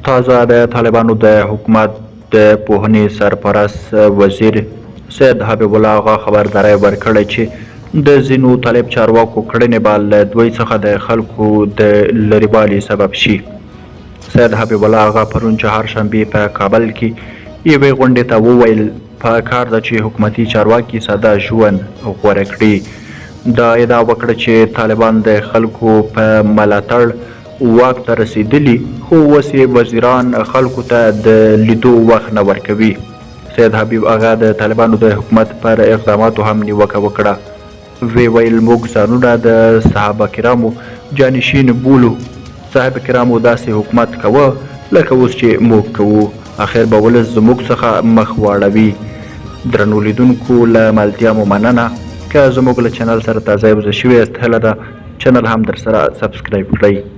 تازه د طالبانو د حکومت د پوهنې سرپرست وزیر سید حبیب الله آغا خبرداری ورکړې چې د ځینو طالب چارواکو کړنې به له دوی څخه د خلکو د لرېوالي سبب شي. سید حبیب الله آغا پرون چهارشنبې په کابل کې یوې غونډې ته وویل په کار ده چې حکومتي چارواکي ساده ژوند غوره کړي. دا ادعا وکړه چې طالبان د خلکو په ملاتړ واک ته رسېدلي خو اوس یې وزیران خلکو ته د لیدو وخت نه ورکوي. سید حبیب آغا د طالبانو د حکومت پر اقداماتو هم نیوکه وکړه. وی ویل موږ ځانونه د صحابه کرامو جانشین بولو. صحابه کرامو داسې حکومت کوه لکه اوس چې موږ کوو. اخر به ولس زموږ څخه مخ واړوي. درنو لیدونکو له ملتیا مو مننه. که زموږ له چینل سره تازه یوځای شوي یاست هیله ده چینل هم در سره سبسکرایب کړئ.